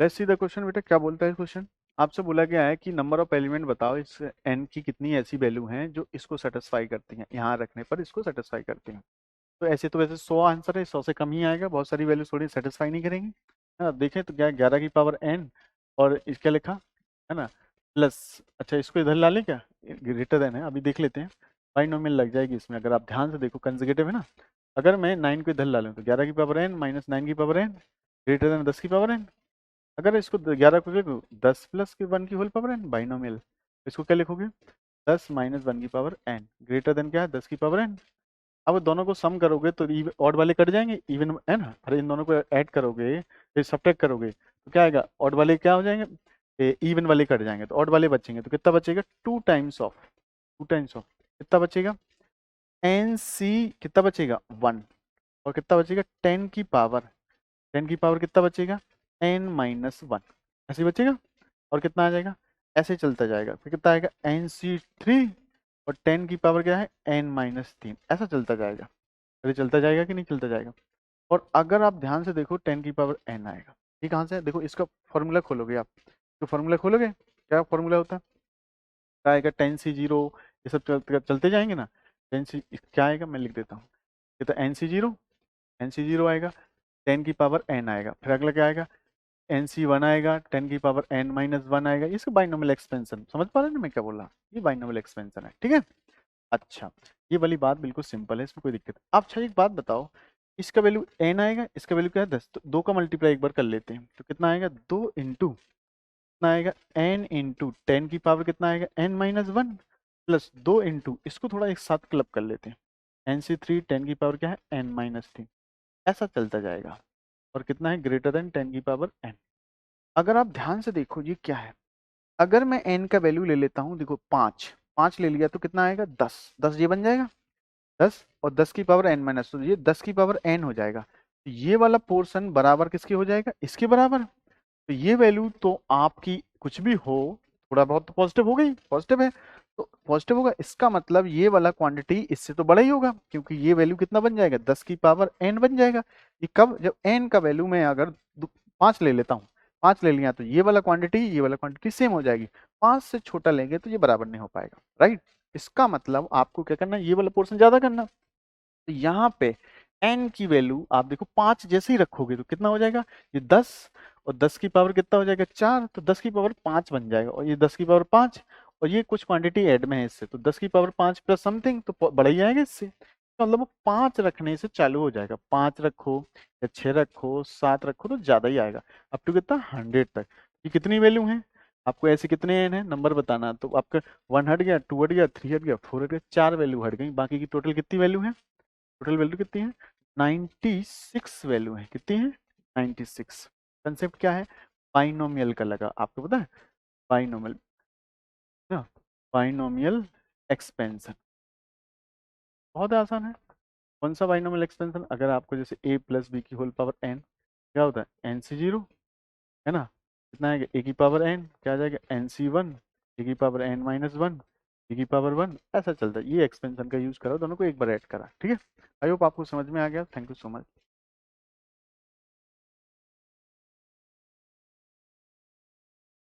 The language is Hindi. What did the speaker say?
Let's see the question. बेटा क्या बोलता है क्वेश्चन? आपसे बोला गया है कि नंबर ऑफ एलिमेंट बताओ, इस एन की कितनी ऐसी वैल्यू हैं जो इसको सेटिस्फाई करती हैं, यहाँ रखने पर इसको सेटिस्फाई करती हैं। तो ऐसे तो वैसे 100 आंसर है, 100 से कम ही आएगा, बहुत सारी वैल्यू थोड़ी सेटिस्फाई नहीं करेंगी, है ना। देखें तो क्या 11 की पावर एन और इसका लिखा है ना प्लस, अच्छा इसको इधर ला लें क्या, ग्रेटर देन है, अभी देख लेते हैं। बाइनोमियल लग जाएगी इसमें, अगर आप ध्यान से देखो कंसेक्यूटिव है ना। अगर मैं 9 को इधर ला लूँ तो 11 की पावर एन माइनस 9 की पावर एन ग्रेटर देन 10 की पावर एन। अगर इसको 11 को लिखो 10 प्लस की 1 की होल पावर एन बाइनोमियल, इसको क्या लिखोगे 10 माइनस 1 की पावर एन ग्रेटर देन क्या है 10 की पावर एन। अब दोनों को सम करोगे तो ऑड वाले कट जाएंगे, इवन है ना। अरे इन दोनों को ऐड करोगे फिर सब्ट्रैक्ट करोगे तो क्या आएगा, ऑड वाले क्या हो जाएंगे, इवन वाले कट जाएंगे तो ऑड वाले बचेंगे। तो कितना बचेगा, टू टाइम्स ऑफ कितना बचेगा, एन सी कितना बचेगा 1, और कितना बचेगा 10 की पावर कितना बचेगा n-1, ऐसे ही बचेगा। और कितना आ जाएगा, ऐसे चलता जाएगा, फिर कितना आएगा NC3 और 10 की पावर क्या है n-3, ऐसा चलता जाएगा। अरे चलता जाएगा कि नहीं चलता जाएगा। और अगर आप ध्यान से देखो 10 की पावर n आएगा, ये कहाँ से है, देखो इसका फॉर्मूला खोलोगे आप, तो फॉर्मूला खोलोगे क्या फॉर्मूला होता है, क्या आएगा 10C0, ये सब चलते जाएंगे ना। 10C क्या आएगा मैं लिख देता हूँ, ये तो NC0 आएगा, 10 की पावर n आएगा, फिर अगला क्या आएगा NC1 आएगा, 10 की पावर n-1 आएगा। इसका बाइनोमियल एक्सपेंशन समझ पा रहे हैं ना मैं क्या बोल रहा हूँ, ये बाइनोमियल एक्सपेंशन है, ठीक है। अच्छा ये वाली बात बिल्कुल सिंपल है, इसमें कोई दिक्कत नहीं। आप अच्छा एक बात बताओ, इसका वैल्यू n आएगा, इसका वैल्यू क्या है 10, तो 2 का मल्टीप्लाई एक बार कर लेते हैं तो कितना आएगा 2 इंटू कितना आएगा n इंटू 10 की पावर कितना आएगा n-1 प्लस 2 इंटू इसको थोड़ा एक साथ क्लब कर लेते हैं NC3 10 की पावर क्या है n-3, ऐसा चलता जाएगा। और कितना है ग्रेटर देन 10 की पावर n। अगर आप ध्यान से देखो ये क्या है, अगर मैं n का वैल्यू ले लेता हूँ, देखो 5 ले लिया तो कितना आएगा 10 ये बन जाएगा 10, और 10 की पावर n-, तो ये 10 की पावर n हो जाएगा। तो ये वाला पोर्शन बराबर किसके हो जाएगा, इसके बराबर। तो ये वैल्यू तो आपकी कुछ भी हो, थोड़ा बहुत तो पॉजिटिव हो गई, पॉजिटिव है तो पॉजिटिव होगा, इसका मतलब ये वाला क्वांटिटी इससे तो बड़ा ही होगा, क्योंकि ये वैल्यू कितना बन जाएगा 10 की पावर n बन जाएगा। ये कब, जब n का वैल्यू मैं अगर 5 ले लेता हूँ, 5 ले लिया तो ये वाला क्वांटिटी सेम हो जाएगी, 5 से छोटा लेंगे तो ये बराबर नहीं हो पाएगा, राइट। इसका मतलब आपको क्या करना है, ये वाला पोर्शन ज्यादा करना। तो यहाँ पे n की वैल्यू आप देखो 5 जैसे ही रखोगे तो कितना हो जाएगा, ये 10 और 10 की पावर कितना हो जाएगा 4, तो 10 की पावर 5 बन जाएगा, और ये 10 की पावर 5 और ये कुछ क्वांटिटी ऐड में है इससे, तो 10 की पावर 5 प्लस समथिंग तो बढ़ ही जाएगा इससे। तो मतलब वो 5 रखने से चालू हो जाएगा, 5 रखो या 6 रखो 7 रखो तो ज्यादा ही आएगा, अप टू कितना 100 तक। ये कितनी वैल्यू है, आपको ऐसे कितने एन है नंबर बताना, तो आपका 1 हट गया, 2 हट गया, 3 हट गया, 4 हट गया, 4 वैल्यू हट गई, बाकी की टोटल कितनी वैल्यू है, टोटल वैल्यू कितनी है 96 वैल्यू है, कितनी है 96। कंसेप्ट क्या है, बाइनोमियल का लगा, आपको पता है बाइनोमियल ना, बाइनोमियल एक्सपेंशन बहुत आसान है। कौन सा बाइनोमियल एक्सपेंशन, अगर आपको जैसे a प्लस बी की होल पावर n क्या होता है NC0, है ना, कितना आएगा a की पावर n क्या आ जाएगा NC1, a की पावर n-1, a की पावर 1, ऐसा चलता है। ये एक्सपेंशन का यूज करो, दोनों को एक बार ऐड करा, ठीक है। आई होप आपको समझ में आ गया, थैंक यू सो मच।